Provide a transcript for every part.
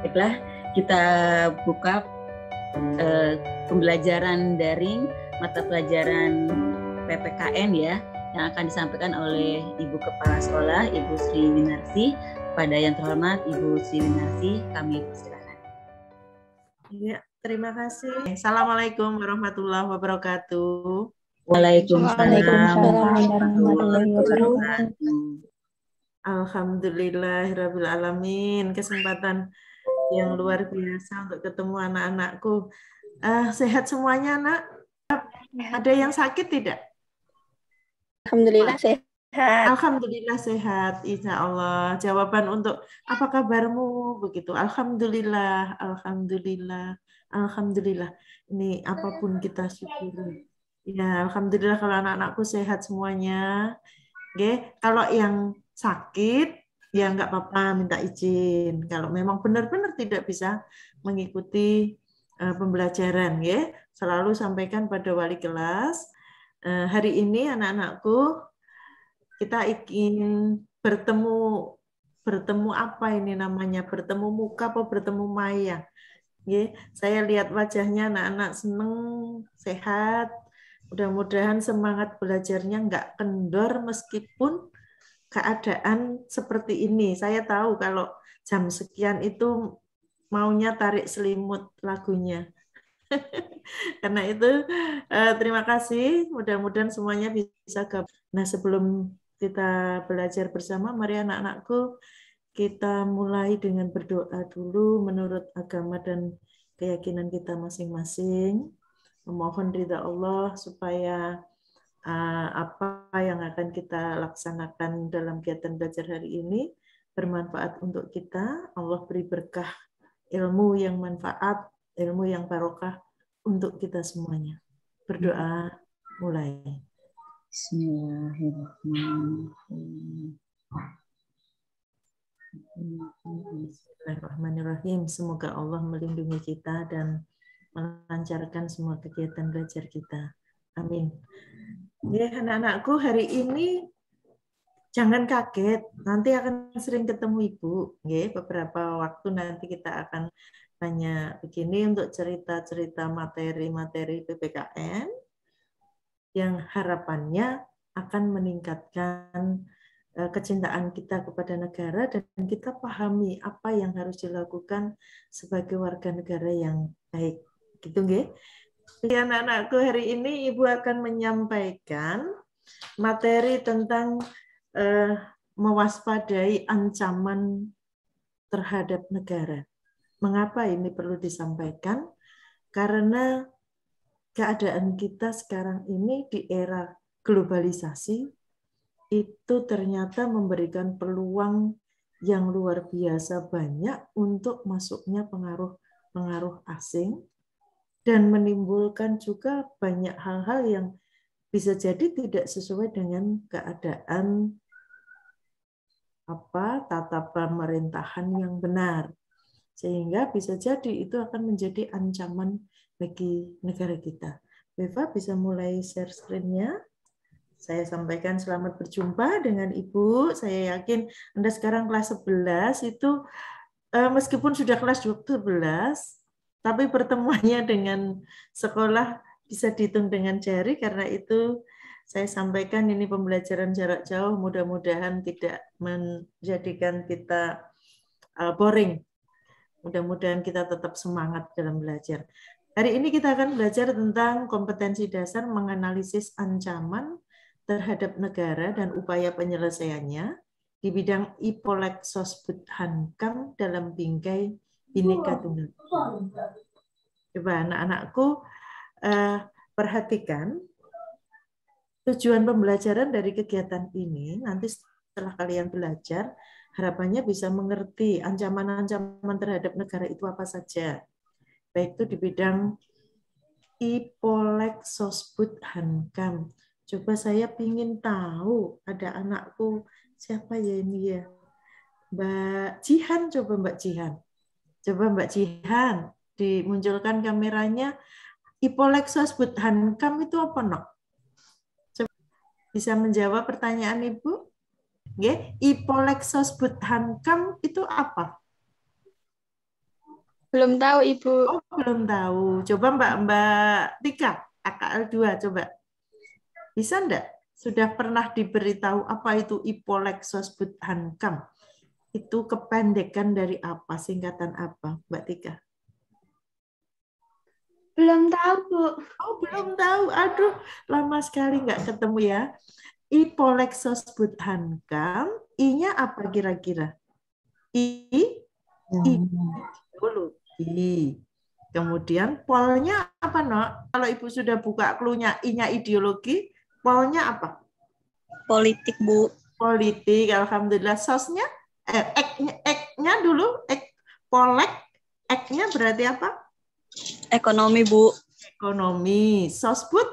Baiklah, kita buka pembelajaran daring mata pelajaran PPKN ya, yang akan disampaikan oleh Ibu Kepala Sekolah, Ibu Sri Winarsi. Pada yang terhormat Ibu Sri Winarsi, kami persilakan. Ya, terima kasih. Assalamualaikum warahmatullahi wabarakatuh. Waalaikumsalam warahmatullahi wabarakatuh. Alhamdulillahirabbil alamin. Kesempatan yang luar biasa untuk ketemu anak-anakku. Sehat semuanya, Nak? Ada yang sakit tidak? Alhamdulillah sehat. Alhamdulillah sehat, insya Allah. Jawaban untuk apa kabarmu begitu. Alhamdulillah, alhamdulillah, alhamdulillah. Ini apapun kita syukuri. Ya, alhamdulillah kalau anak-anakku sehat semuanya. Oke, kalau yang sakit ya nggak apa-apa, minta izin. Kalau memang benar-benar tidak bisa mengikuti pembelajaran, ya, selalu sampaikan pada wali kelas. Hari ini anak-anakku kita ingin bertemu apa ini namanya, bertemu muka atau bertemu maya. Saya lihat wajahnya anak-anak seneng, sehat. Mudah-mudahan semangat belajarnya nggak kendor meskipun keadaan seperti ini. Saya tahu kalau jam sekian itu maunya tarik selimut lagunya. Karena itu terima kasih. Mudah-mudahan semuanya bisa gabung. Nah, sebelum kita belajar bersama, mari anak-anakku kita mulai dengan berdoa dulu menurut agama dan keyakinan kita masing-masing. Memohon ridha Allah supaya apa yang akan kita laksanakan dalam kegiatan belajar hari ini bermanfaat untuk kita. Allah beri berkah ilmu yang manfaat, ilmu yang barokah untuk kita semuanya. Berdoa mulai. Bismillahirrahmanirrahim. Bismillahirrahmanirrahim. Semoga Allah melindungi kita dan melancarkan semua kegiatan belajar kita. Amin. Ya, anak-anakku, hari ini jangan kaget. Nanti akan sering ketemu Ibu. Ya, beberapa waktu nanti kita akan tanya begini untuk cerita-cerita materi-materi PPKN yang harapannya akan meningkatkan kecintaan kita kepada negara dan kita pahami apa yang harus dilakukan sebagai warga negara yang baik. Gitu nggih? Jadi anak-anakku, hari ini Ibu akan menyampaikan materi tentang mewaspadai ancaman terhadap negara. Mengapa ini perlu disampaikan? Karena keadaan kita sekarang ini di era globalisasi itu ternyata memberikan peluang yang luar biasa banyak untuk masuknya pengaruh-pengaruh asing dan menimbulkan juga banyak hal-hal yang bisa jadi tidak sesuai dengan keadaan tata pemerintahan yang benar. Sehingga bisa jadi itu akan menjadi ancaman bagi negara kita. Beva bisa mulai share screen-nya. Saya sampaikan selamat berjumpa dengan Ibu. Saya yakin Anda sekarang kelas 11 itu meskipun sudah kelas 12, tapi pertemuannya dengan sekolah bisa dihitung dengan jari. Karena itu saya sampaikan ini pembelajaran jarak jauh, mudah-mudahan tidak menjadikan kita boring. Mudah-mudahan kita tetap semangat dalam belajar. Hari ini kita akan belajar tentang kompetensi dasar menganalisis ancaman terhadap negara dan upaya penyelesaiannya di bidang IPOLEK Sosbud Hankam dalam bingkai Bhinneka Tunggal Ika. Coba anak-anakku perhatikan tujuan pembelajaran dari kegiatan ini. Nanti setelah kalian belajar, harapannya bisa mengerti ancaman-ancaman terhadap negara itu apa saja. Baik itu di bidang IPOLEK Sosbud Hankam. Coba saya ingin tahu, ada anakku, siapa ya ini ya? Mbak Jihan, coba Mbak Jihan. Coba Mbak Jihan, dimunculkan kameranya. IPOLEK Sosbud Hankam itu apa, Nok? Coba bisa menjawab pertanyaan Ibu? IPOLEK Sosbud Hankam itu apa? Belum tahu, Ibu. Oh, belum tahu. Coba Mbak Tika, AKL 2, coba. Bisa enggak? Sudah pernah diberitahu apa itu Ipolexosbud Hankam? Itu kependekan dari apa? Singkatan apa, Mbak Tika? Belum tahu, Bu. Oh, belum tahu. Aduh, lama sekali nggak ketemu ya. Ipolexosbud Hankam, I-nya apa kira-kira? Ideologi. Kemudian polnya apa, Nok? Kalau Ibu sudah buka clue-nya, I-nya ideologi, polnya apa? Politik, Bu. Politik, alhamdulillah. Sosnya, ek-nya dulu, polek, ek-nya berarti apa? Ekonomi, Bu. Ekonomi. Sosbud?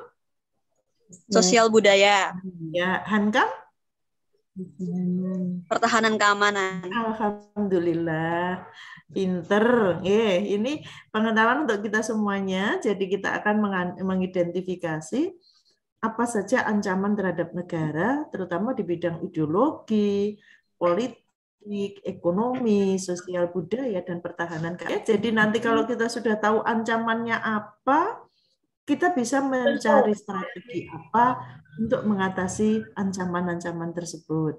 Sosial budaya. Ya, Hankam? Pertahanan keamanan. Alhamdulillah. Pinter. Ini pengetahuan untuk kita semuanya. Jadi kita akan mengidentifikasi apa saja ancaman terhadap negara, terutama di bidang ideologi, politik, ekonomi, sosial budaya, dan pertahanan. Jadi nanti kalau kita sudah tahu ancamannya apa, kita bisa mencari strategi apa untuk mengatasi ancaman-ancaman tersebut.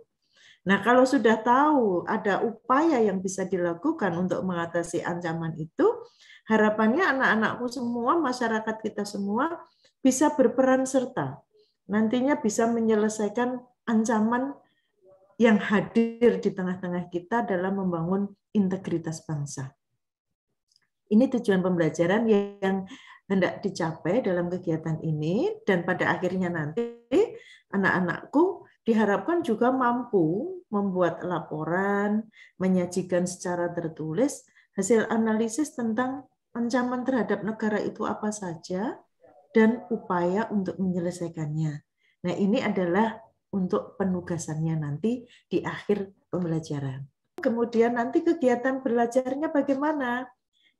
Nah, kalau sudah tahu ada upaya yang bisa dilakukan untuk mengatasi ancaman itu, harapannya anak-anakku semua, masyarakat kita semua bisa berperan serta. Nantinya bisa menyelesaikan ancaman yang hadir di tengah-tengah kita dalam membangun integritas bangsa. Ini tujuan pembelajaran yang hendak dicapai dalam kegiatan ini, dan pada akhirnya nanti anak-anakku diharapkan juga mampu membuat laporan, menyajikan secara tertulis hasil analisis tentang ancaman terhadap negara itu apa saja dan upaya untuk menyelesaikannya. Nah, ini adalah untuk penugasannya nanti di akhir pembelajaran. Kemudian nanti kegiatan belajarnya bagaimana?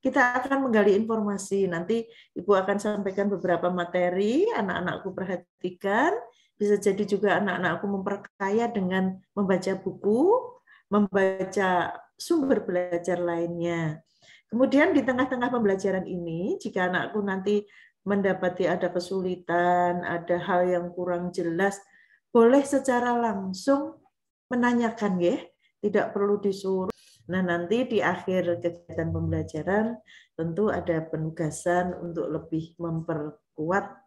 Kita akan menggali informasi. Nanti Ibu akan sampaikan beberapa materi, anak-anakku perhatikan. Bisa jadi juga anak-anakku memperkaya dengan membaca buku, membaca sumber belajar lainnya. Kemudian di tengah-tengah pembelajaran ini, jika anakku nanti mendapati ada kesulitan, ada hal yang kurang jelas, boleh secara langsung menanyakan, ya, tidak perlu disuruh. Nah, nanti di akhir kegiatan pembelajaran tentu ada penugasan untuk lebih memperkuat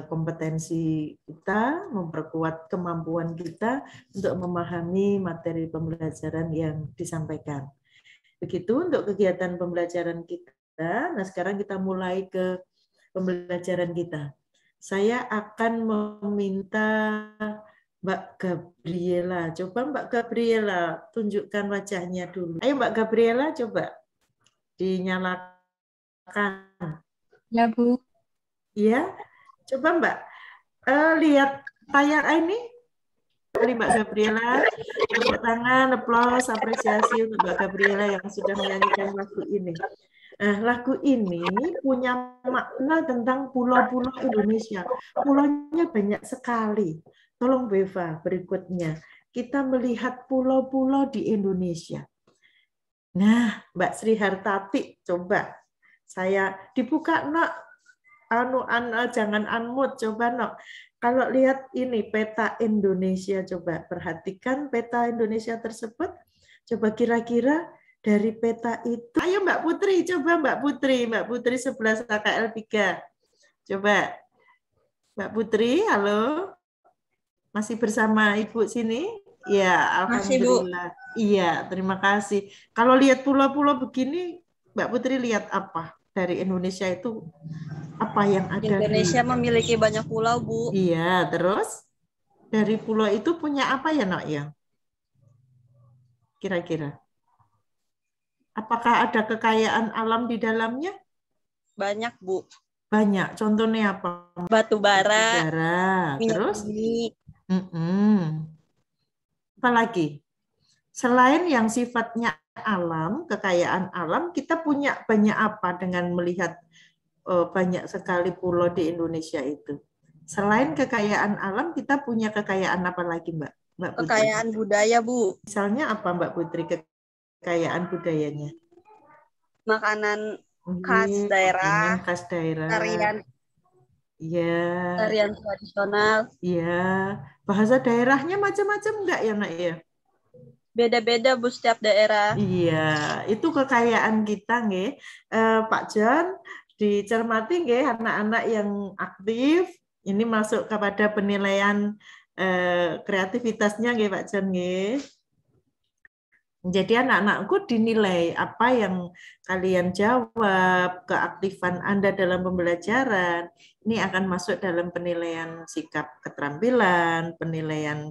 kompetensi kita, memperkuat kemampuan kita untuk memahami materi pembelajaran yang disampaikan. Begitu untuk kegiatan pembelajaran kita. Nah, sekarang kita mulai ke pembelajaran kita. Saya akan meminta Mbak Gabriela. Coba Mbak Gabriela tunjukkan wajahnya dulu. Ayo Mbak Gabriela, coba dinyalakan. Ya, Bu. Iya. Coba Mbak, lihat tayang ini. Mbak Gabriela, tepuk tangan, aplaus, apresiasi untuk Mbak Gabriela yang sudah menyanyikan lagu ini. Nah, lagu ini punya makna tentang pulau-pulau Indonesia. Pulaunya banyak sekali. Tolong Beva, berikutnya. Kita melihat pulau-pulau di Indonesia. Nah, Mbak Sri Hartati, coba. Saya dibuka, Nak. Jangan unmute, coba Nok. Kalau lihat ini peta Indonesia, coba perhatikan peta Indonesia tersebut. Coba kira-kira dari peta itu. Ayo Mbak Putri, coba Mbak Putri 11 AKL 3. Coba Mbak Putri, halo. Masih bersama Ibu sini? Ya, alhamdulillah. Iya, terima kasih. Kalau lihat pulau-pulau begini, Mbak Putri lihat apa? Dari Indonesia itu apa yang ada? Indonesia memiliki banyak pulau, Bu. Iya, terus dari pulau itu punya apa ya, Nok, ya? Kira-kira. Apakah ada kekayaan alam di dalamnya? Banyak, Bu. Banyak. Contohnya apa? Batu bara. Terus? Apa lagi? Selain yang sifatnya alam, kekayaan alam, kita punya banyak apa dengan melihat banyak sekali pulau di Indonesia itu? Selain kekayaan alam, kita punya kekayaan apa lagi, Mbak Putri? Kekayaan budaya, Bu. Misalnya apa, Mbak Putri, kekayaan budayanya? makanan khas daerah, makanan khas daerah. tarian Ya, tradisional. ya. Bahasa daerahnya macam-macam enggak ya, Nak ya? Beda-beda Bu setiap daerah. Iya, itu kekayaan kita nggih. Pak John, dicermati nggih anak-anak yang aktif ini masuk kepada penilaian kreativitasnya nggih Pak John nggih. Jadi anak-anakku dinilai apa yang kalian jawab, keaktifan Anda dalam pembelajaran, ini akan masuk dalam penilaian sikap keterampilan, penilaian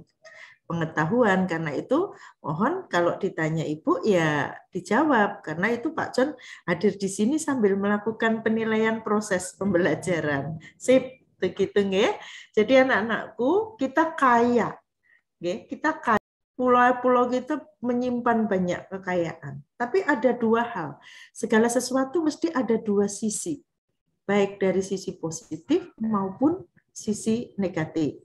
pengetahuan. Karena itu mohon kalau ditanya Ibu ya dijawab, karena itu Pak John hadir di sini sambil melakukan penilaian proses pembelajaran. Sip, begitu nggih. Jadi anak-anakku kita kaya, nggih, kita kaya. Pulau-pulau kita menyimpan banyak kekayaan. Tapi ada dua hal. Segala sesuatu mesti ada dua sisi. Baik dari sisi positif maupun sisi negatif.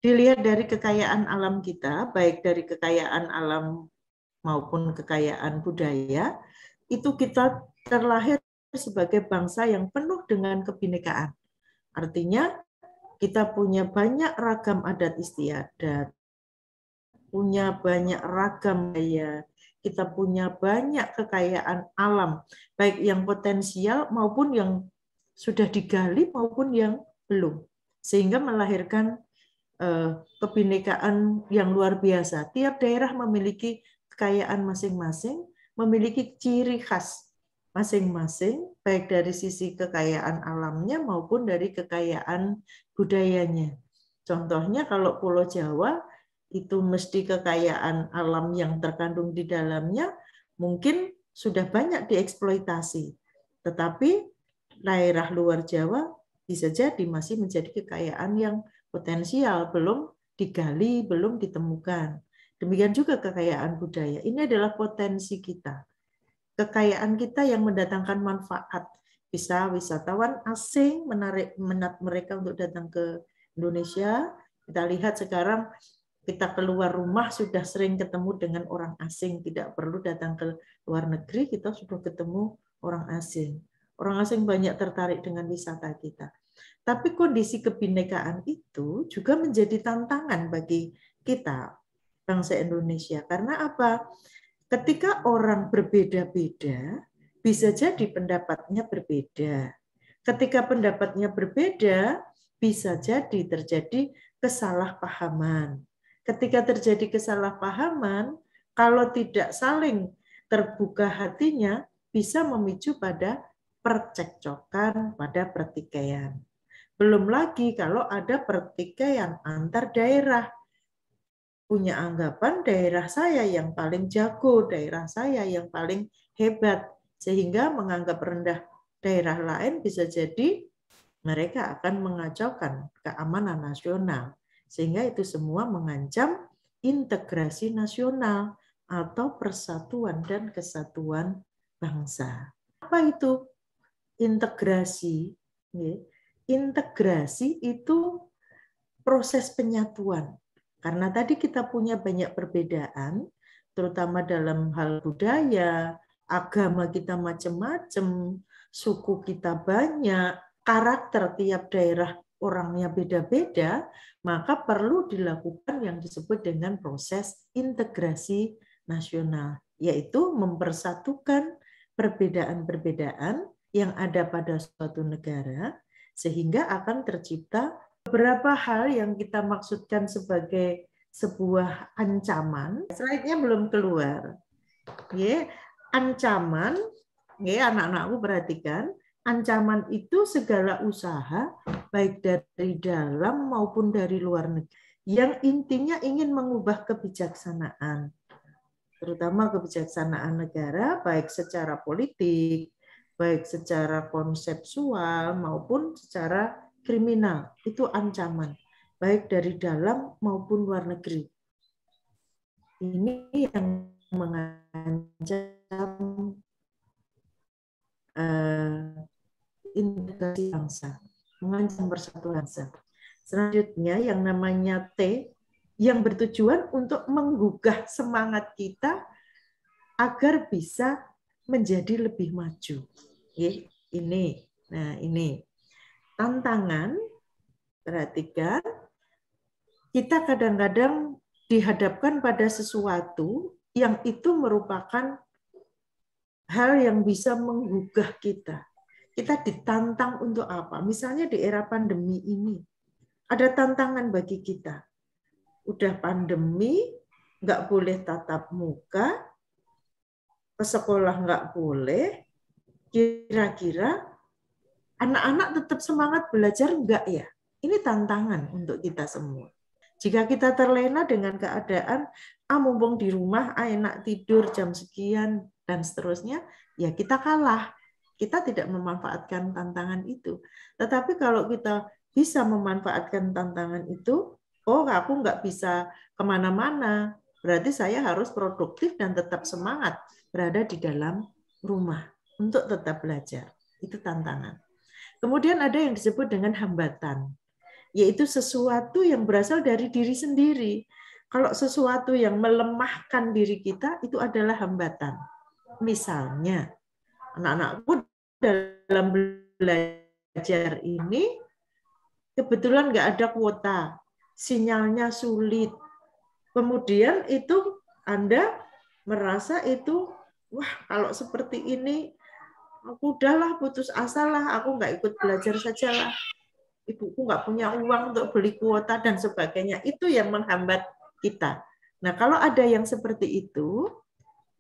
Dilihat dari kekayaan alam kita, baik dari kekayaan alam maupun kekayaan budaya, itu kita terlahir sebagai bangsa yang penuh dengan kebinekaan. Artinya kita punya banyak ragam adat istiadat, punya banyak ragam budaya, kita punya banyak kekayaan alam, baik yang potensial maupun yang sudah digali maupun yang belum, sehingga melahirkan kebinekaan yang luar biasa. Tiap daerah memiliki kekayaan masing-masing, memiliki ciri khas masing-masing, baik dari sisi kekayaan alamnya maupun dari kekayaan budayanya. Contohnya kalau Pulau Jawa, itu mesti kekayaan alam yang terkandung di dalamnya mungkin sudah banyak dieksploitasi. Tetapi daerah luar Jawa bisa jadi masih menjadi kekayaan yang potensial, belum digali, belum ditemukan. Demikian juga kekayaan budaya. Ini adalah potensi kita. Kekayaan kita yang mendatangkan manfaat. Bisa wisatawan asing menarik mereka untuk datang ke Indonesia. Kita lihat sekarang kita keluar rumah sudah sering ketemu dengan orang asing, tidak perlu datang ke luar negeri, kita sudah ketemu orang asing. Orang asing banyak tertarik dengan wisata kita. Tapi kondisi kebinekaan itu juga menjadi tantangan bagi kita, bangsa Indonesia. Karena apa? Ketika orang berbeda-beda, bisa jadi pendapatnya berbeda. Ketika pendapatnya berbeda, bisa jadi terjadi kesalahpahaman. Ketika terjadi kesalahpahaman, kalau tidak saling terbuka hatinya, bisa memicu pada percekcokan, pada pertikaian. Belum lagi kalau ada pertikaian antar daerah. Punya anggapan daerah saya yang paling jago, daerah saya yang paling hebat, sehingga menganggap rendah daerah lain bisa jadi mereka akan mengacaukan keamanan nasional. Sehingga itu semua mengancam integrasi nasional atau persatuan dan kesatuan bangsa. Apa itu integrasi? Integrasi itu proses penyatuan. Karena tadi kita punya banyak perbedaan, terutama dalam hal budaya, agama kita macam-macam, suku kita banyak, karakter tiap daerah orangnya beda-beda, maka perlu dilakukan yang disebut dengan proses integrasi nasional, yaitu mempersatukan perbedaan-perbedaan yang ada pada suatu negara, sehingga akan tercipta beberapa hal yang kita maksudkan sebagai sebuah ancaman. Slide-nya belum keluar. Ancaman, anak-anakku perhatikan, ancaman itu segala usaha, baik dari dalam maupun dari luar negeri, yang intinya ingin mengubah kebijaksanaan, terutama kebijaksanaan negara, baik secara politik, baik secara konseptual, maupun secara kriminal. Itu ancaman, baik dari dalam maupun luar negeri. Ini yang mengancam integrasi bangsa, mengancam persatuan bangsa. Selanjutnya yang namanya T, yang bertujuan untuk menggugah semangat kita agar bisa menjadi lebih maju. Ini. Nah, ini tantangan. Perhatikan, kita kadang-kadang dihadapkan pada sesuatu yang itu merupakan hal yang bisa menggugah kita. Kita ditantang untuk apa? Misalnya di era pandemi ini, ada tantangan bagi kita. Udah pandemi, nggak boleh tatap muka, ke sekolah nggak boleh, kira-kira anak-anak tetap semangat belajar nggak ya? Ini tantangan untuk kita semua. Jika kita terlena dengan keadaan, mumpung di rumah, enak tidur jam sekian, dan seterusnya, ya kita kalah. Kita tidak memanfaatkan tantangan itu. Tetapi kalau kita bisa memanfaatkan tantangan itu, aku nggak bisa kemana-mana, berarti saya harus produktif dan tetap semangat berada di dalam rumah untuk tetap belajar. Itu tantangan. Kemudian ada yang disebut dengan hambatan, yaitu sesuatu yang berasal dari diri sendiri. Kalau sesuatu yang melemahkan diri kita, itu adalah hambatan. Misalnya, anak-anakku dalam belajar ini kebetulan nggak ada kuota, sinyalnya sulit. Kemudian itu Anda merasa itu, wah kalau seperti ini, aku udahlah putus asa lah, aku nggak ikut belajar sajalah. Ibuku nggak punya uang untuk beli kuota dan sebagainya. Itu yang menghambat kita. Nah, kalau ada yang seperti itu,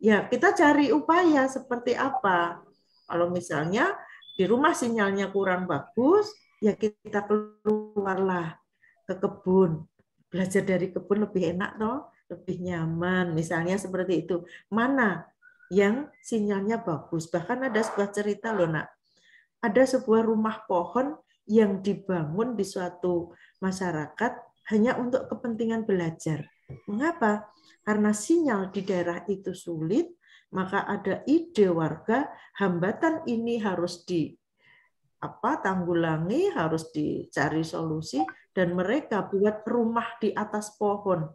ya kita cari upaya seperti apa. Kalau misalnya di rumah sinyalnya kurang bagus, ya kita keluarlah ke kebun. Belajar dari kebun lebih enak toh, lebih nyaman. Misalnya seperti itu. Mana yang sinyalnya bagus? Bahkan ada sebuah cerita loh, Nak. Ada sebuah rumah pohon yang dibangun di suatu masyarakat hanya untuk kepentingan belajar. Mengapa? Karena sinyal di daerah itu sulit, maka ada ide warga, hambatan ini harus tanggulangi, harus dicari solusi, dan mereka buat rumah di atas pohon,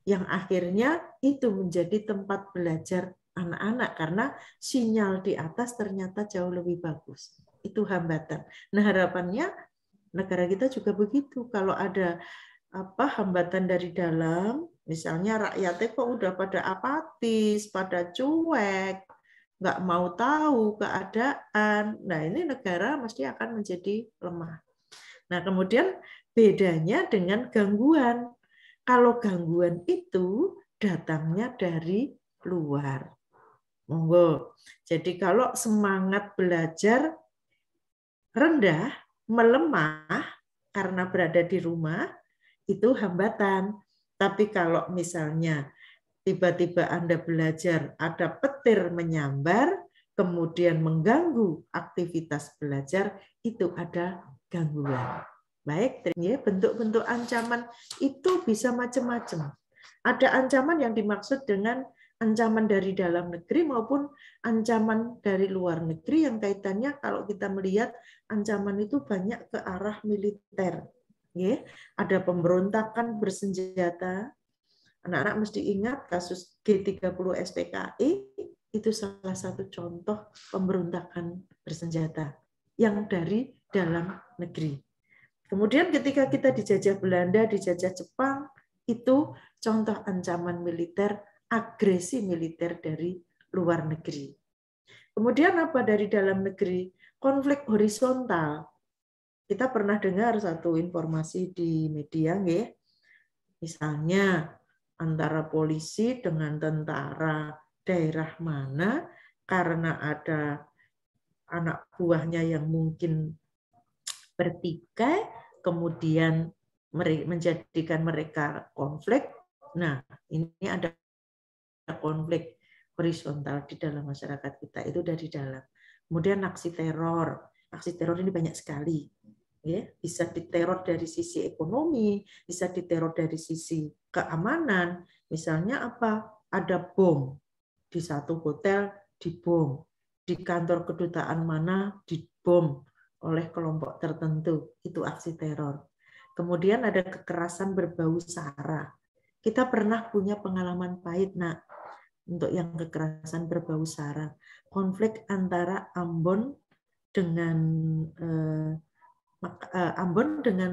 yang akhirnya itu menjadi tempat belajar anak-anak karena sinyal di atas ternyata jauh lebih bagus. Itu hambatan. Nah, harapannya negara kita juga begitu. Kalau ada hambatan dari dalam, misalnya rakyatnya kok udah pada apatis, pada cuek, nggak mau tahu keadaan. Nah, ini negara mesti akan menjadi lemah. Nah, kemudian bedanya dengan gangguan. Kalau gangguan itu datangnya dari luar. Monggo. Jadi kalau semangat belajar rendah, melemah karena berada di rumah, itu hambatan. Tapi kalau misalnya tiba-tiba Anda belajar, ada petir menyambar, kemudian mengganggu aktivitas belajar, itu ada gangguan. Baik, bentuk-bentuk ancaman itu bisa macam-macam. Ada ancaman yang dimaksud dengan ancaman dari dalam negeri maupun ancaman dari luar negeri yang kaitannya kalau kita melihat ancaman itu banyak ke arah militer. Ada pemberontakan bersenjata. Anak-anak mesti ingat kasus G30 SPKI itu salah satu contoh pemberontakan bersenjata yang dari dalam negeri. Kemudian ketika kita dijajah Belanda, dijajah Jepang, itu contoh ancaman militer, agresi militer dari luar negeri. Kemudian apa dari dalam negeri? Konflik horizontal. Kita pernah dengar satu informasi di media, misalnya antara polisi dengan tentara daerah mana karena ada anak buahnya yang mungkin bertikai, kemudian menjadikan mereka konflik. Nah, ini ada konflik horizontal di dalam masyarakat kita, itu dari dalam. Kemudian aksi teror. Aksi teror ini banyak sekali. Bisa diteror dari sisi ekonomi, bisa diteror dari sisi keamanan. Misalnya apa? Ada bom. Di satu hotel dibom. Di kantor kedutaan mana dibom oleh kelompok tertentu. Itu aksi teror. Kemudian ada kekerasan berbau sara. Kita pernah punya pengalaman pahit, Nak. untuk yang kekerasan berbau sara. Konflik antara Ambon dengan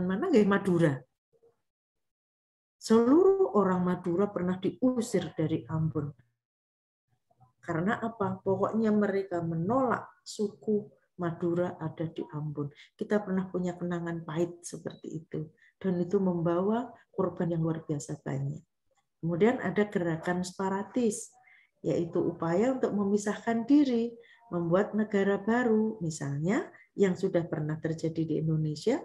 mana nggih, Madura. Seluruh orang Madura pernah diusir dari Ambon. Karena apa? Pokoknya mereka menolak suku Madura ada di Ambon. Kita pernah punya kenangan pahit seperti itu. Dan itu membawa korban yang luar biasa banyak. Kemudian ada gerakan separatis, yaitu upaya untuk memisahkan diri, membuat negara baru. Misalnya yang sudah pernah terjadi di Indonesia,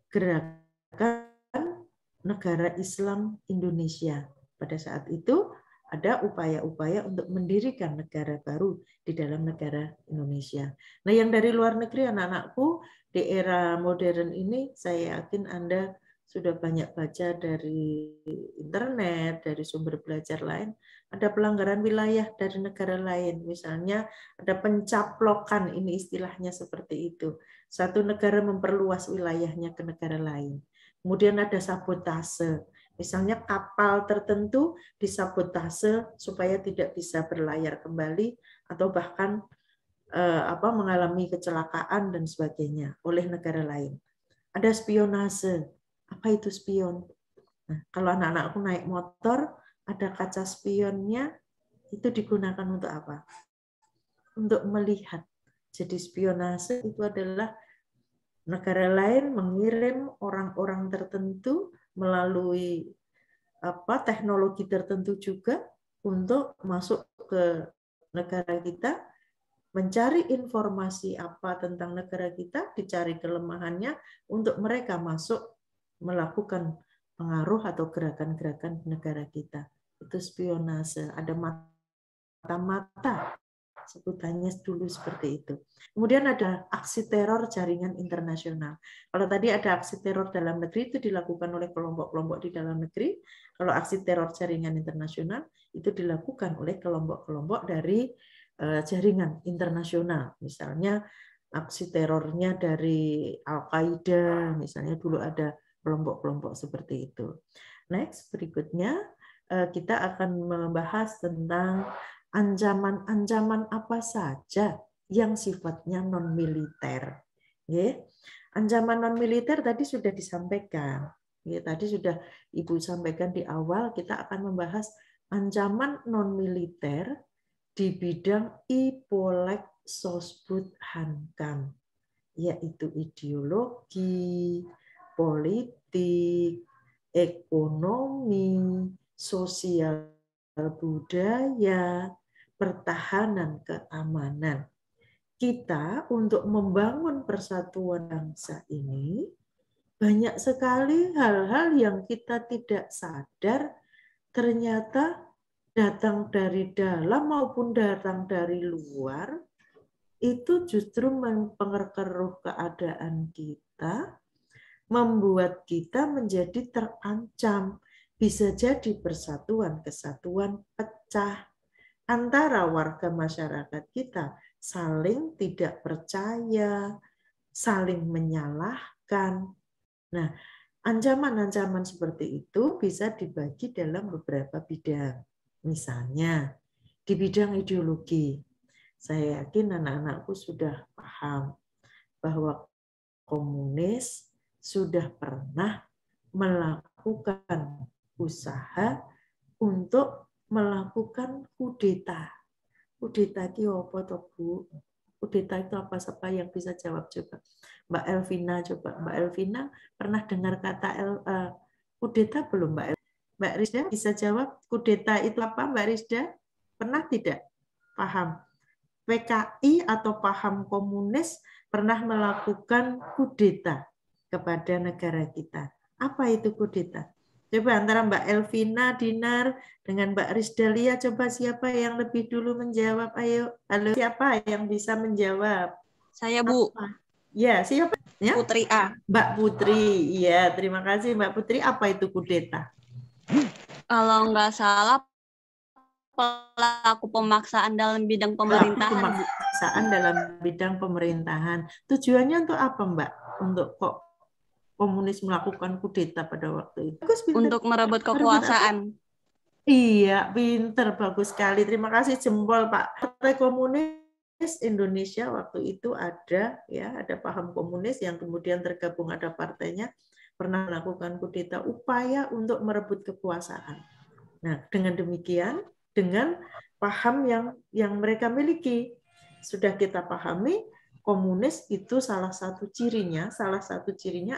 gerakan negara Islam Indonesia. Pada saat itu ada upaya-upaya untuk mendirikan negara baru di dalam negara Indonesia. Nah, yang dari luar negeri, anak-anakku, di era modern ini, saya yakin Anda sudah banyak baca dari internet, dari sumber belajar lain, ada pelanggaran wilayah dari negara lain. Misalnya ada pencaplokan, ini istilahnya seperti itu. Satu negara memperluas wilayahnya ke negara lain. Kemudian ada sabotase. Misalnya kapal tertentu disabotase supaya tidak bisa berlayar kembali atau bahkan mengalami kecelakaan dan sebagainya oleh negara lain. Ada spionase. Apa itu spion? Nah, kalau anak-anakku naik motor, ada kaca spionnya, itu digunakan untuk apa? Untuk melihat. Jadi spionase itu adalah negara lain mengirim orang-orang tertentu melalui teknologi tertentu juga untuk masuk ke negara kita, mencari informasi apa tentang negara kita, dicari kelemahannya untuk mereka masuk melakukan pengaruh atau gerakan-gerakan negara kita. Itu spionase. Ada mata-mata, sebutannya dulu seperti itu. Kemudian ada aksi teror jaringan internasional. Kalau tadi ada aksi teror dalam negeri, itu dilakukan oleh kelompok-kelompok di dalam negeri. Kalau aksi teror jaringan internasional, itu dilakukan oleh kelompok-kelompok dari jaringan internasional. Misalnya aksi terornya dari Al-Qaeda, misalnya dulu ada kelompok-kelompok seperti itu. Next, berikutnya kita akan membahas tentang ancaman-ancaman apa saja yang sifatnya non-militer. Ancaman non-militer tadi sudah disampaikan. Tadi sudah Ibu sampaikan di awal, kita akan membahas ancaman non-militer di bidang Ipolek Sosbud Hankam, yaitu ideologi, politik, ekonomi, sosial budaya, pertahanan keamanan. Kita untuk membangun persatuan bangsa ini, banyak sekali hal-hal yang kita tidak sadar ternyata datang dari dalam maupun datang dari luar, itu justru mempengaruhi keadaan kita, membuat kita menjadi terancam. Bisa jadi persatuan kesatuan pecah antara warga masyarakat kita, saling tidak percaya, saling menyalahkan. Nah, ancaman-ancaman seperti itu bisa dibagi dalam beberapa bidang. Misalnya, di bidang ideologi, saya yakin anak-anakku sudah paham bahwa komunis sudah pernah melakukan usaha untuk melakukan kudeta. Kudeta itu apa toh, Bu? Kudeta itu apa? Siapa yang bisa jawab coba? Mbak Elvina coba. Mbak Elvina pernah dengar kata kudeta belum, Mbak Elvina? Mbak Rizda bisa jawab kudeta itu apa, Mbak Rizda? Pernah tidak? Paham? PKI atau paham komunis pernah melakukan kudeta kepada negara kita. Apa itu kudeta? Coba antara Mbak Elvina, Dinar, dengan Mbak Rizdalia, coba siapa yang lebih dulu menjawab? Ayo, halo, siapa yang bisa menjawab? Saya, Bu. Apa? Ya, siapa? Ya? Putri A. Mbak Putri, iya, terima kasih Mbak Putri. Apa itu kudeta? Kalau nggak salah, pelaku pemaksaan dalam bidang pemerintahan. Pelaku pemaksaan dalam bidang pemerintahan. Tujuannya untuk apa, Mbak? Untuk kok komunis melakukan kudeta pada waktu itu? Untuk merebut kekuasaan. Iya, pinter, bagus sekali. Terima kasih jempol, Pak. Partai Komunis Indonesia waktu itu ada, ya, ada paham komunis yang kemudian tergabung ada partainya, pernah melakukan kudeta upaya untuk merebut kekuasaan. Nah, dengan demikian, dengan paham yang mereka miliki, sudah kita pahami, komunis itu salah satu cirinya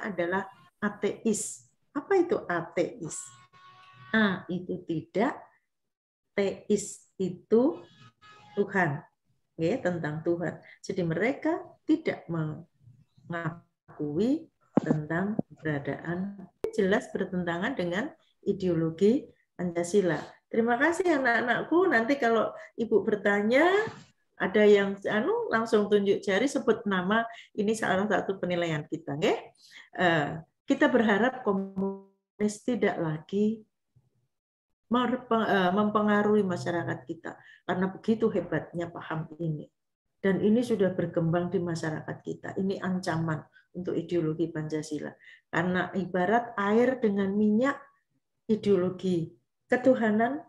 adalah ateis. Apa itu ateis? A itu tidak, teis itu Tuhan, ya, tentang Tuhan. Jadi mereka tidak mengakui tentang keberadaan, jelas bertentangan dengan ideologi Pancasila. Terima kasih anak-anakku. Nanti kalau Ibu bertanya, ada yang langsung tunjuk jari, sebut nama. Ini salah satu penilaian kita, ya. Kita berharap komunis tidak lagi mempengaruhi masyarakat kita, karena begitu hebatnya paham ini, dan ini sudah berkembang di masyarakat kita. Ini ancaman untuk ideologi Pancasila, karena ibarat air dengan minyak, ideologi ketuhanan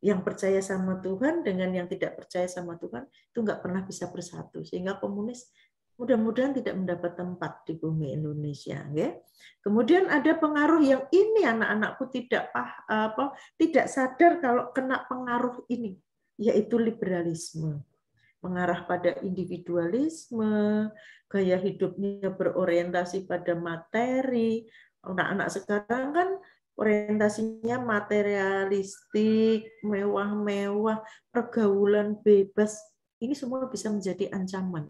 yang percaya sama Tuhan dengan yang tidak percaya sama Tuhan itu nggak pernah bisa bersatu, sehingga komunis mudah-mudahan tidak mendapat tempat di bumi Indonesia, ya. Kemudian ada pengaruh yang ini anak-anakku tidak sadar kalau kena pengaruh ini, yaitu liberalisme, mengarah pada individualisme, gaya hidupnya berorientasi pada materi. Anak-anak sekarang kan orientasinya materialistik, mewah-mewah, pergaulan bebas. Ini semua bisa menjadi ancaman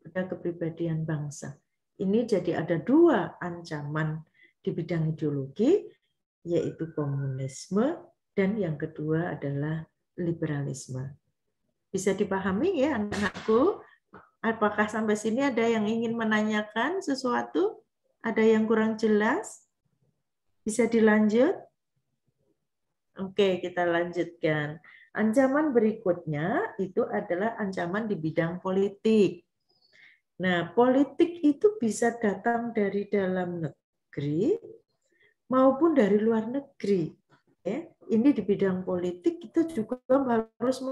pada kepribadian bangsa. Ini jadi ada dua ancaman di bidang ideologi, yaitu komunisme, dan yang kedua adalah liberalisme. Bisa dipahami ya anak-anakku? Apakah sampai sini ada yang ingin menanyakan sesuatu? Ada yang kurang jelas? Bisa dilanjut? Oke, kita lanjutkan. Ancaman berikutnya itu adalah ancaman di bidang politik. Nah, politik itu bisa datang dari dalam negeri maupun dari luar negeri. Ya, ini di bidang politik kita juga harus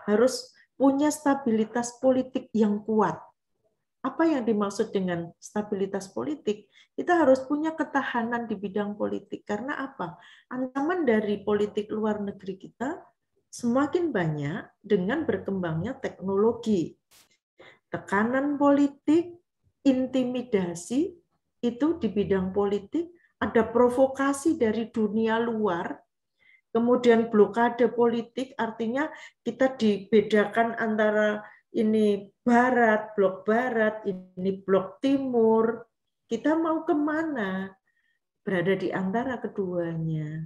harus punya stabilitas politik yang kuat. Apa yang dimaksud dengan stabilitas politik? Kita harus punya ketahanan di bidang politik. Karena apa? Ancaman dari politik luar negeri kita semakin banyak dengan berkembangnya teknologi. Tekanan politik, intimidasi, itu di bidang politik, ada provokasi dari dunia luar, kemudian blokade politik, artinya kita dibedakan antara ini barat, blok barat, ini blok timur. Kita mau kemana? Berada di antara keduanya.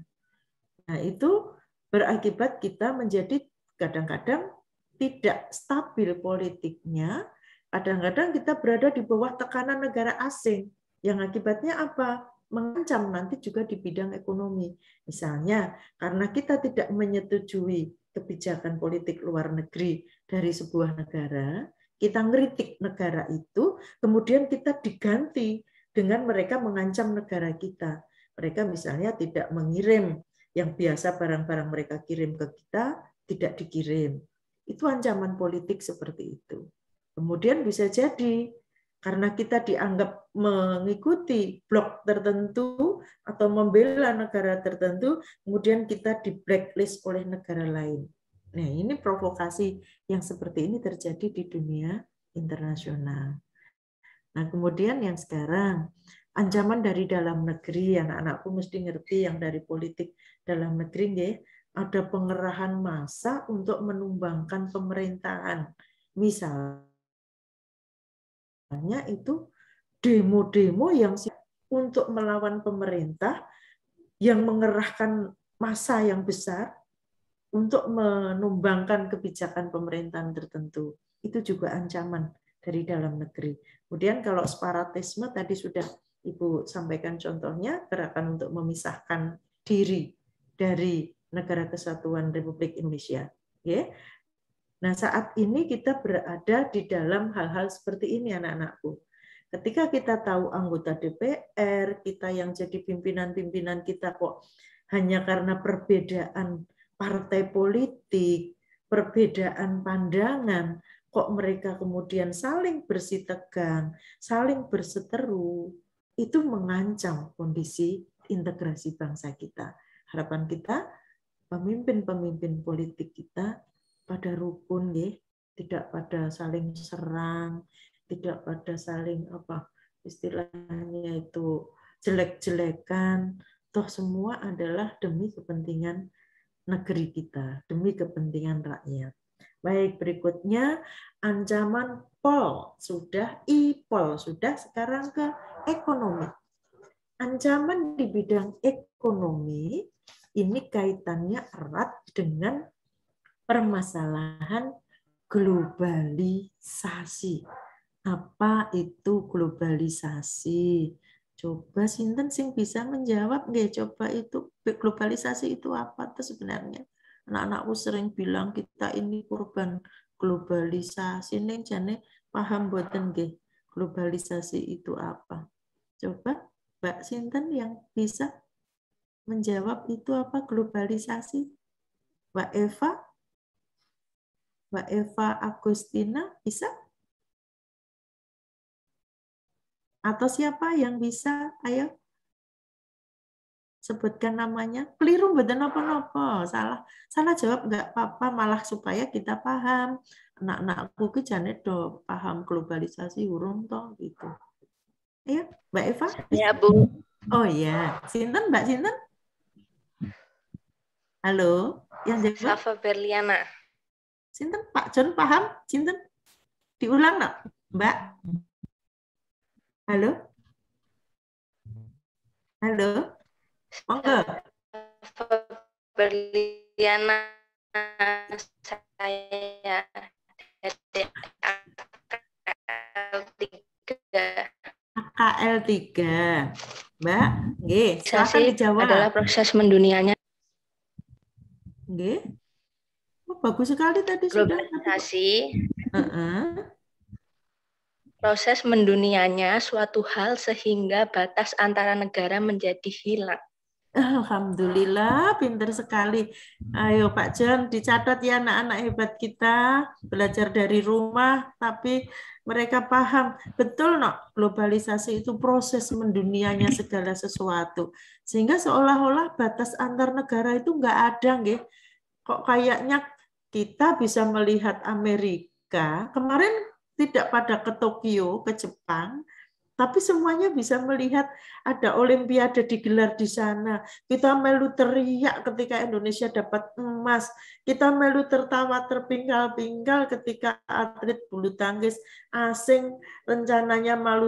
Nah, itu berakibat kita menjadi kadang-kadang tidak stabil politiknya, kadang-kadang kita berada di bawah tekanan negara asing, yang akibatnya apa? Mengancam nanti juga di bidang ekonomi. Misalnya, karena kita tidak menyetujui kebijakan politik luar negeri dari sebuah negara, kita ngeritik negara itu, kemudian kita diganti dengan mereka mengancam negara kita. Mereka misalnya tidak mengirim yang biasa barang-barang mereka kirim ke kita, tidak dikirim. Itu ancaman politik seperti itu. Kemudian bisa jadi, karena kita dianggap mengikuti blok tertentu atau membela negara tertentu, kemudian kita di blacklist oleh negara lain. Nah, ini provokasi yang seperti ini terjadi di dunia internasional. Nah, kemudian yang sekarang, ancaman dari dalam negeri, anak-anakku mesti ngerti yang dari politik dalam negeri, ya, ada pengerahan massa untuk menumbangkan pemerintahan. Misalnya itu demo-demo yang untuk melawan pemerintah, yang mengerahkan massa yang besar untuk menumbangkan kebijakan pemerintahan tertentu. Itu juga ancaman dari dalam negeri. Kemudian kalau separatisme tadi sudah Ibu sampaikan contohnya, gerakan untuk memisahkan diri dari Negara Kesatuan Republik Indonesia. Ya. Nah, saat ini kita berada di dalam hal-hal seperti ini, anak-anakku. Ketika kita tahu anggota DPR, kita yang jadi pimpinan-pimpinan kita kok hanya karena perbedaan partai politik, perbedaan pandangan, kok mereka kemudian saling bersitegang, saling berseteru, itu mengancam kondisi integrasi bangsa kita. Harapan kita, pemimpin-pemimpin politik kita pada rukun, tidak pada saling serang, tidak pada saling istilahnya itu jelek-jelekan, toh semua adalah demi kepentingan negeri kita, demi kepentingan rakyat. Baik, berikutnya ancaman POL sudah, IPOL sudah, sekarang ke ekonomi. Ancaman di bidang ekonomi ini kaitannya erat dengan permasalahan globalisasi. Apa itu globalisasi? Coba sinten sing bisa menjawab nggih, coba itu globalisasi itu apa tuh sebenarnya? Anak-anakku sering bilang kita ini korban globalisasi, ning jane paham mboten nggih globalisasi itu apa? Coba Mbak sinten yang bisa menjawab itu apa globalisasi? Mbak Eva Agustina bisa? Atau siapa yang bisa? Ayo sebutkan namanya. Keliru mboten napa-napa, salah jawab enggak apa-apa, malah supaya kita paham. Anak-anakku ki jane do paham globalisasi urung toh gitu. Ayo, Mbak Eva. Ya, Bu. Oh iya, sinten Mbak sinten? Halo, yang jawab? Safa Berliana. Sinten Pak John paham? Sinten? Diulang nak, Mbak? Halo? Halo? Monggo. Berliana, saya dari AKL 3. Mbak, nggih, silakan dijawab. Adalah proses mendunianya Nggih. Oh, bagus sekali tadi sudah. globalisasi. Proses mendunianya suatu hal sehingga batas antara negara menjadi hilang. Alhamdulillah, pinter sekali. Ayo Pak John, dicatat ya anak-anak hebat kita, belajar dari rumah, tapi mereka paham. Betul, no? Globalisasi itu proses mendunianya segala sesuatu. Sehingga seolah-olah batas antar negara itu nggak ada, nggih. Kok kayaknya kita bisa melihat Amerika, kemarin tidak pada ke Tokyo, ke Jepang, tapi semuanya bisa melihat ada Olimpiade digelar di sana. Kita melu teriak ketika Indonesia dapat emas. Kita melu tertawa terpinggal-pinggal ketika atlet bulu tangkis asing rencananya mau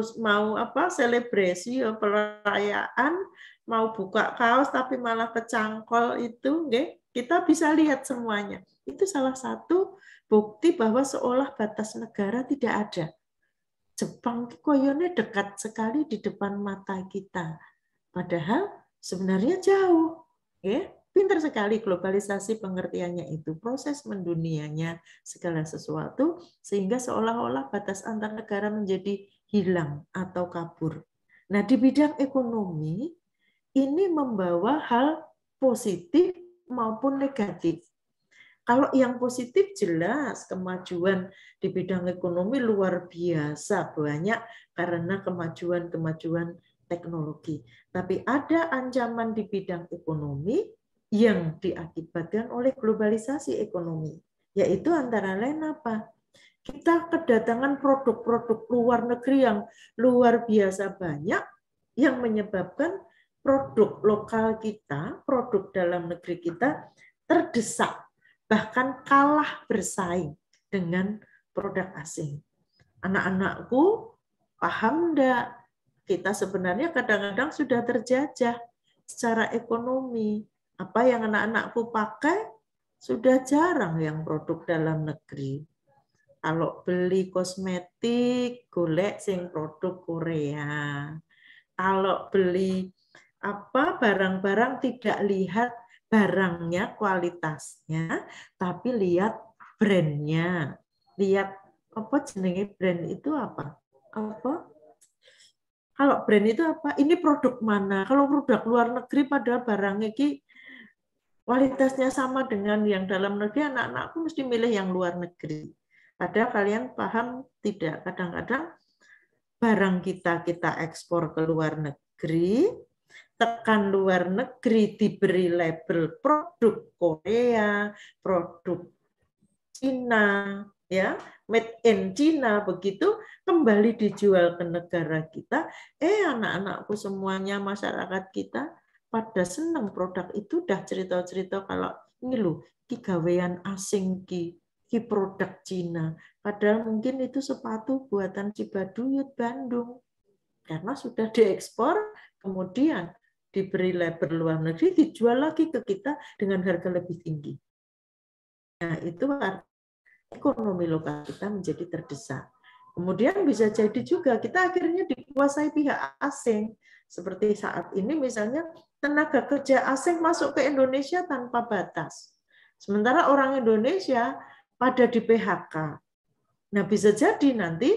selebrasi perayaan, mau buka kaos tapi malah kecangkol itu, nggih. Kita bisa lihat semuanya. Itu salah satu bukti bahwa seolah batas negara tidak ada. Jepang koyone dekat sekali di depan mata kita. Padahal sebenarnya jauh. Ya, pintar sekali globalisasi pengertiannya itu. Proses mendunianya segala sesuatu sehingga seolah-olah batas antar negara menjadi hilang atau kabur. Nah, di bidang ekonomi ini membawa hal positif maupun negatif. Kalau yang positif jelas kemajuan di bidang ekonomi luar biasa banyak karena kemajuan teknologi. Tapi ada ancaman di bidang ekonomi yang diakibatkan oleh globalisasi ekonomi, yaitu antara lain apa? Kita kedatangan produk-produk luar negeri yang luar biasa banyak yang menyebabkan produk lokal kita, produk dalam negeri kita terdesak, bahkan kalah bersaing dengan produk asing. Anak-anakku paham enggak? Kita sebenarnya kadang-kadang sudah terjajah secara ekonomi. Apa yang anak-anakku pakai sudah jarang yang produk dalam negeri. Kalau beli kosmetik, golek sing produk Korea. Kalau beli barang-barang tidak lihat barangnya, kualitasnya, tapi lihat brandnya. Lihat apa jenenge brand itu apa? Kalau brand itu apa? Ini produk mana? Kalau produk luar negeri padahal barangnya kualitasnya sama dengan yang dalam negeri, anak-anakku mesti milih yang luar negeri. Padahal kalian paham tidak? Kadang-kadang barang kita ekspor ke luar negeri, tekan luar negeri diberi label produk Korea, produk Cina, ya, made in China, begitu kembali dijual ke negara kita, anak-anakku semuanya, masyarakat kita pada senang produk itu, dah cerita-cerita kalau ini loh, ki gawean asing ki produk Cina, padahal mungkin itu sepatu buatan Cibaduyut Bandung, karena sudah diekspor, kemudian diberi label luar negeri, dijual lagi ke kita dengan harga lebih tinggi. Nah, itu ekonomi lokal kita menjadi terdesak. Kemudian bisa jadi juga kita akhirnya dikuasai pihak asing. Seperti saat ini misalnya tenaga kerja asing masuk ke Indonesia tanpa batas. Sementara orang Indonesia pada di PHK. Nah, bisa jadi nanti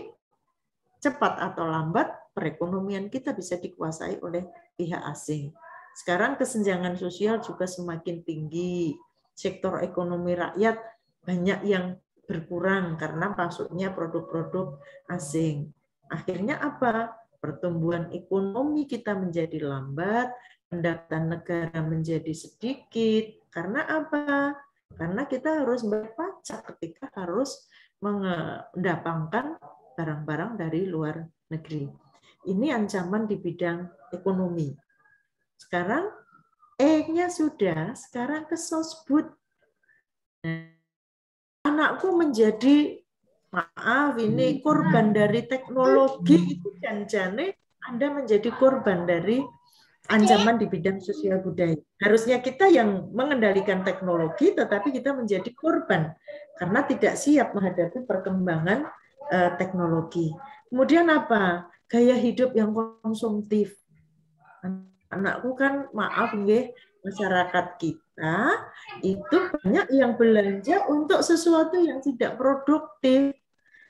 cepat atau lambat perekonomian kita bisa dikuasai oleh pihak asing. Sekarang kesenjangan sosial juga semakin tinggi. Sektor ekonomi rakyat banyak yang berkurang karena masuknya produk-produk asing. Akhirnya apa? Pertumbuhan ekonomi kita menjadi lambat, pendapatan negara menjadi sedikit. Karena apa? Karena kita harus bayar pajak ketika harus mendatangkan barang-barang dari luar negeri. Ini ancaman di bidang ekonomi. Sekarang E-nya sudah, sekarang ke sosbud. Anakku menjadi, maaf ini korban dari teknologi, itu janjane Anda menjadi korban dari ancaman di bidang sosial budaya. Harusnya kita yang mengendalikan teknologi, tetapi kita menjadi korban karena tidak siap menghadapi perkembangan teknologi. Kemudian apa? Gaya hidup yang konsumtif. Anakku kan, maaf nggih, masyarakat kita itu banyak yang belanja untuk sesuatu yang tidak produktif.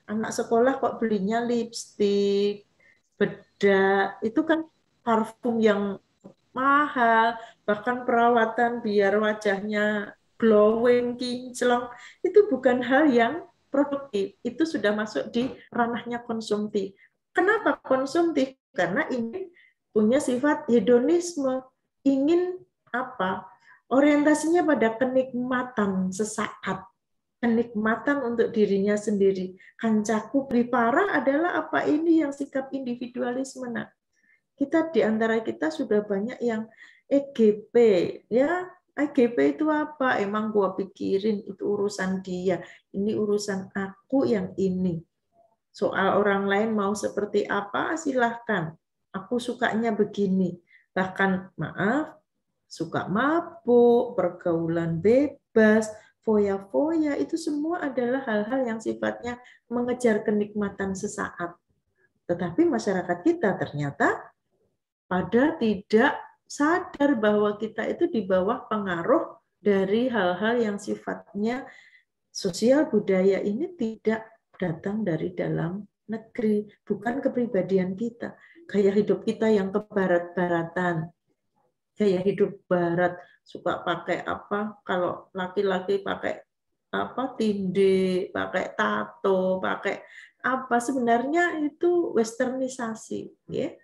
Anak sekolah kok belinya lipstik, bedak, itu kan parfum yang mahal, bahkan perawatan biar wajahnya glowing, kinclong, itu bukan hal yang produktif. Itu sudah masuk di ranahnya konsumtif. Kenapa konsumtif? Karena ini punya sifat hedonisme, ingin apa? Orientasinya pada kenikmatan sesaat, kenikmatan untuk dirinya sendiri. Kancaku beli parah adalah apa ini yang sikap individualisme. Nah, kita di antara kita sudah banyak yang EGP, ya. EGP itu apa? Emang gua pikirin itu urusan dia, ini urusan aku yang ini. Soal orang lain mau seperti apa, silahkan. Aku sukanya begini. Bahkan, maaf, suka mabuk, pergaulan bebas, foya-foya, itu semua adalah hal-hal yang sifatnya mengejar kenikmatan sesaat. Tetapi masyarakat kita ternyata pada tidak sadar bahwa kita itu di bawah pengaruh dari hal-hal yang sifatnya sosial budaya ini tidak datang dari dalam negeri, bukan kepribadian kita. Gaya hidup kita yang kebarat-baratan, gaya hidup barat, suka pakai apa, kalau laki-laki pakai apa, tinde, pakai tato, pakai apa, sebenarnya itu westernisasi, ya.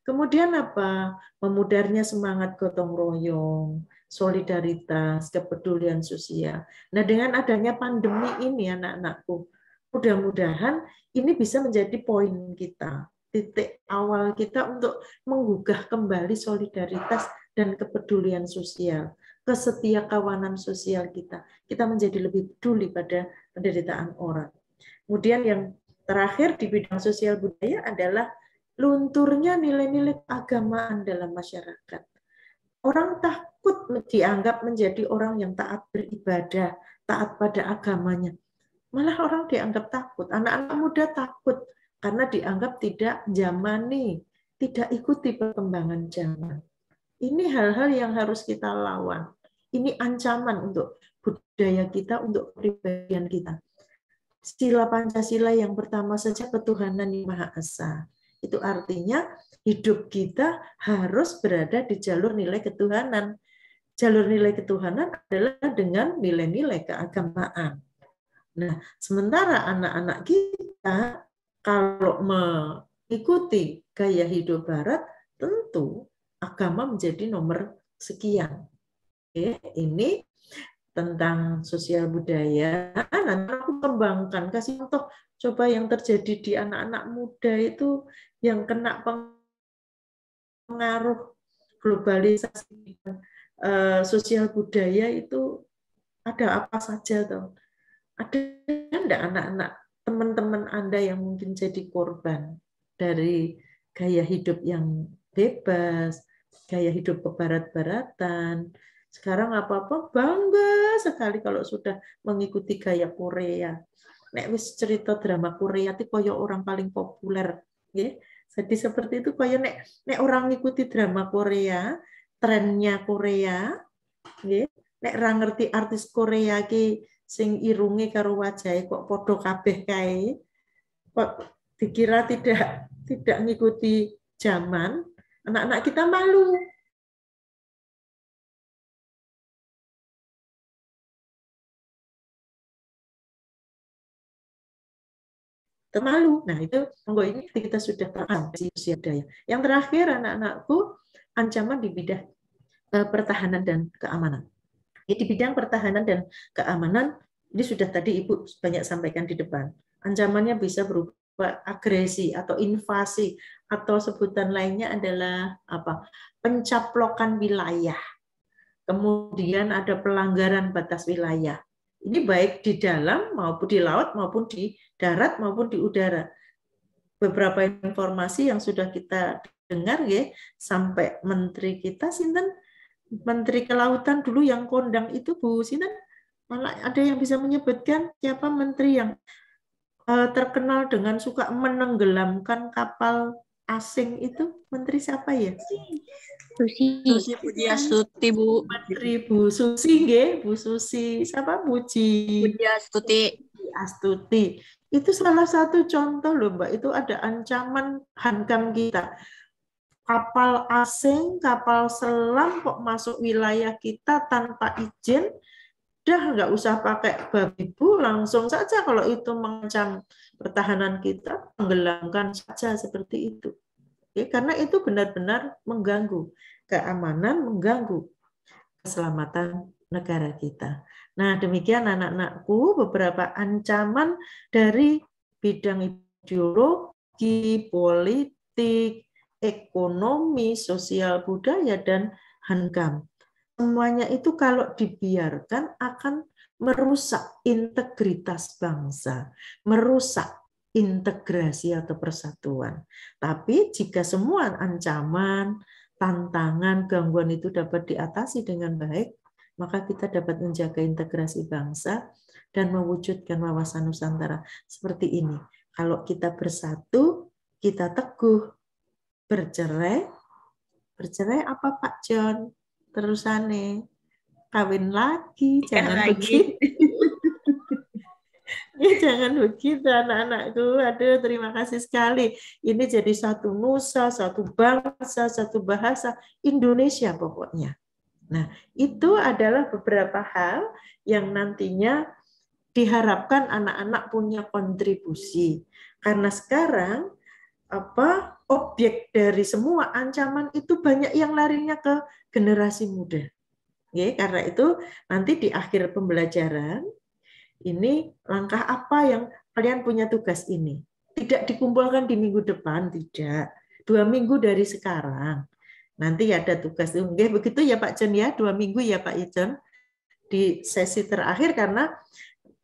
Kemudian apa? Memudarnya semangat gotong royong, solidaritas, kepedulian sosial. Nah, dengan adanya pandemi ini, anak-anakku, mudah-mudahan ini bisa menjadi poin kita, titik awal kita untuk menggugah kembali solidaritas dan kepedulian sosial, kesetiakawanan sosial kita. Kita menjadi lebih peduli pada penderitaan orang. Kemudian yang terakhir di bidang sosial budaya adalah lunturnya nilai-nilai keagamaan dalam masyarakat. Orang takut dianggap menjadi orang yang taat beribadah, taat pada agamanya. Malah orang dianggap takut, anak-anak muda takut karena dianggap tidak zamani, tidak ikuti perkembangan zaman. Ini hal-hal yang harus kita lawan. Ini ancaman untuk budaya kita, untuk kepribadian kita. Sila Pancasila yang pertama saja ketuhanan yang Maha Esa. Itu artinya hidup kita harus berada di jalur nilai ketuhanan. Jalur nilai ketuhanan adalah dengan nilai-nilai keagamaan. Nah, sementara anak-anak kita kalau mengikuti gaya hidup Barat, tentu agama menjadi nomor sekian. Oke, ini tentang sosial budaya. Nanti aku kembangkan, kasih contoh coba yang terjadi di anak-anak muda itu yang kena pengaruh globalisasi sosial budaya itu ada apa saja toh? Ada enggak anak-anak teman-teman Anda yang mungkin jadi korban dari gaya hidup yang bebas, gaya hidup kebarat-baratan? Sekarang apa-apa bangga sekali kalau sudah mengikuti gaya Korea. Nek wis cerita drama Korea itu koyo orang paling populer, nggih. Jadi seperti itu koyo nek orang ngikuti drama Korea, trennya Korea, nggih. Nek ra ngerti artis Korea ki sing irunge karo wajahe kok padha kabeh kae, kok dikira tidak ngikuti zaman, anak-anak kita malu. Malu. Nah, itu monggo ini kita sudah paham di usia daya. Yang terakhir anak-anakku, ancaman di bidang pertahanan dan keamanan. Di bidang pertahanan dan keamanan, ini sudah tadi Ibu banyak sampaikan di depan. Ancamannya bisa berupa agresi atau invasi, atau sebutan lainnya adalah apa? Pencaplokan wilayah. Kemudian ada pelanggaran batas wilayah. Ini baik di dalam maupun di laut maupun di darat maupun di udara. Beberapa informasi yang sudah kita dengar ya, sampai menteri kita sinten, menteri kelautan dulu yang kondang itu Bu sinten, malah ada yang bisa menyebutkan siapa menteri yang terkenal dengan suka menenggelamkan kapal asing itu, menteri siapa ya? Susi Pujiastuti, Bu. Menteri Bu Susi nggih, Bu Susi siapa? Pujiastuti. Astuti. Itu salah satu contoh loh Mbak, itu ada ancaman hankam kita. Kapal asing, kapal selam kok masuk wilayah kita tanpa izin, dah nggak usah pakai babi bu, langsung saja kalau itu mengancam pertahanan kita, tenggelamkan saja seperti itu. Oke, karena itu benar-benar mengganggu keamanan, mengganggu keselamatan negara kita. Nah, demikian anak-anakku beberapa ancaman dari bidang ideologi, politik, ekonomi, sosial budaya, dan hankam. Semuanya itu kalau dibiarkan akan merusak integritas bangsa, merusak integrasi atau persatuan. Tapi jika semua ancaman, tantangan, gangguan itu dapat diatasi dengan baik, maka kita dapat menjaga integrasi bangsa dan mewujudkan wawasan Nusantara seperti ini. Kalau kita bersatu, kita teguh. Bercerai apa Pak John? Terusane kawin lagi, jangan begitu. Ya, jangan begitu anak-anakku. Aduh, terima kasih sekali. Ini jadi satu nusa, satu bangsa, satu bahasa Indonesia pokoknya. Nah, itu adalah beberapa hal yang nantinya diharapkan anak-anak punya kontribusi. Karena sekarang objek dari semua ancaman itu banyak yang larinya ke generasi muda. Oke, karena itu nanti di akhir pembelajaran ini langkah apa yang kalian punya tugas ini. Tidak dikumpulkan di minggu depan, tidak. 2 minggu dari sekarang. Nanti ada tugas. Oke, begitu ya Pak John ya, 2 minggu ya Pak John di sesi terakhir, karena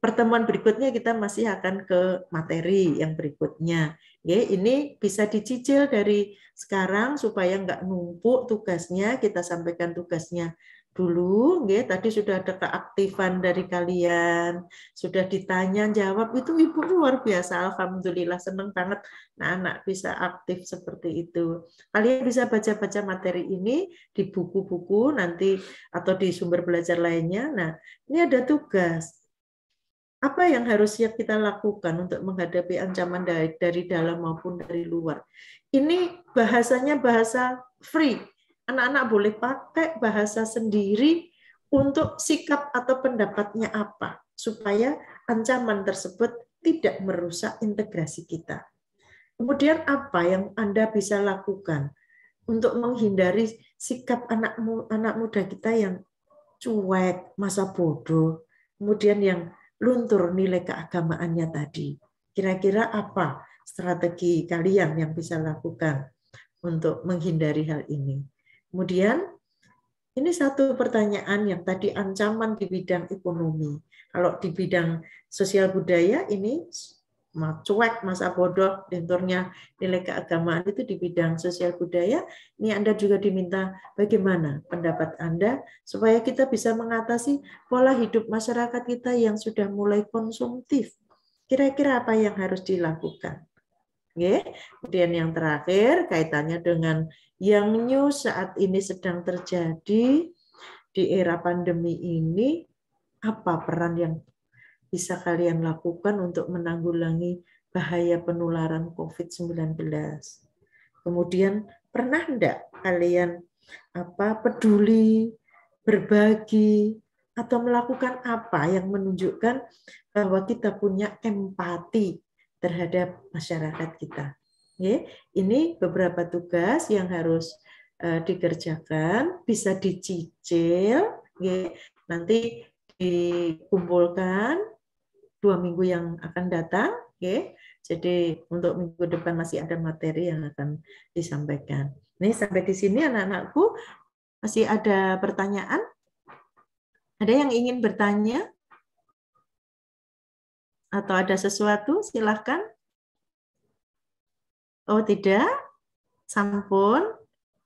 pertemuan berikutnya kita masih akan ke materi yang berikutnya. Ini bisa dicicil dari sekarang supaya nggak numpuk tugasnya. Kita sampaikan tugasnya dulu. Tadi sudah ada keaktifan dari kalian, sudah ditanya jawab, itu Ibu luar biasa. Alhamdulillah, senang banget anak bisa aktif seperti itu. Kalian bisa baca-baca materi ini di buku-buku nanti atau di sumber belajar lainnya. Nah, ini ada tugas. Apa yang harus siap kita lakukan untuk menghadapi ancaman dari dalam maupun dari luar? Ini bahasanya bahasa free. Anak-anak boleh pakai bahasa sendiri untuk sikap atau pendapatnya apa, supaya ancaman tersebut tidak merusak integrasi kita. Kemudian apa yang Anda bisa lakukan untuk menghindari sikap anak muda kita yang cuek, masa bodoh, kemudian yang luntur nilai keagamaannya tadi. Kira-kira apa strategi kalian yang bisa lakukan untuk menghindari hal ini? Kemudian, ini satu pertanyaan yang tadi ancaman di bidang ekonomi. Kalau di bidang sosial budaya, ini cuek, masa bodoh, lenturnya nilai keagamaan itu di bidang sosial budaya. Ini Anda juga diminta bagaimana pendapat Anda supaya kita bisa mengatasi pola hidup masyarakat kita yang sudah mulai konsumtif. Kira-kira apa yang harus dilakukan? Kemudian yang terakhir kaitannya dengan yang new saat ini sedang terjadi di era pandemi ini, apa peran yang bisa kalian lakukan untuk menanggulangi bahaya penularan COVID-19? Kemudian pernah enggak kalian peduli, berbagi, atau melakukan apa yang menunjukkan bahwa kita punya empati terhadap masyarakat kita? Ini beberapa tugas yang harus dikerjakan, bisa dicicil, nanti dikumpulkan 2 minggu yang akan datang. Jadi untuk minggu depan masih ada materi yang akan disampaikan. Ini sampai di sini anak-anakku, masih ada pertanyaan? Ada yang ingin bertanya? Atau ada sesuatu? Silahkan. Oh tidak? Sampun?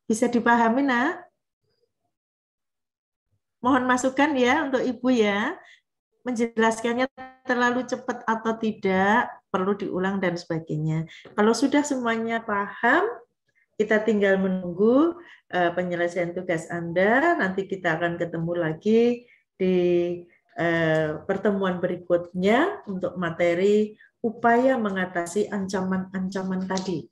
Bisa dipahami, nak? Mohon masukan ya untuk Ibu ya. Menjelaskannya terlalu cepat atau tidak, perlu diulang dan sebagainya. Kalau sudah semuanya paham, kita tinggal menunggu penyelesaian tugas Anda. Nanti kita akan ketemu lagi di pertemuan berikutnya untuk materi upaya mengatasi ancaman-ancaman tadi,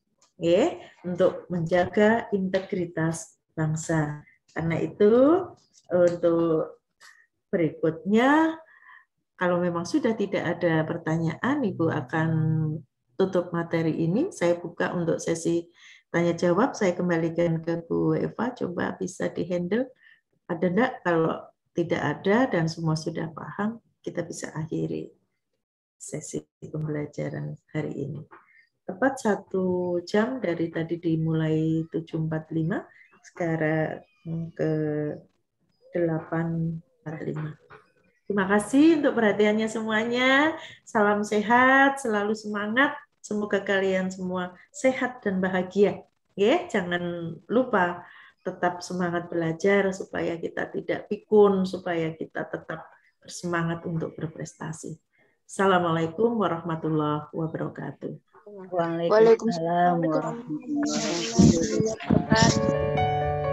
untuk menjaga integritas bangsa. Karena itu untuk berikutnya, kalau memang sudah tidak ada pertanyaan, Ibu akan tutup materi ini. Saya buka untuk sesi tanya jawab. Saya kembalikan ke Bu Eva. Coba bisa dihandle. Ada enggak? Kalau tidak ada dan semua sudah paham, kita bisa akhiri sesi pembelajaran hari ini. Tepat 1 jam dari tadi dimulai 7.45, sekarang ke 8.45. Terima kasih untuk perhatiannya semuanya. Salam sehat, selalu semangat. Semoga kalian semua sehat dan bahagia. Jangan lupa tetap semangat belajar supaya kita tidak pikun, supaya kita tetap bersemangat untuk berprestasi. Assalamualaikum warahmatullahi wabarakatuh. Waalaikumsalam warahmatullahi wabarakatuh.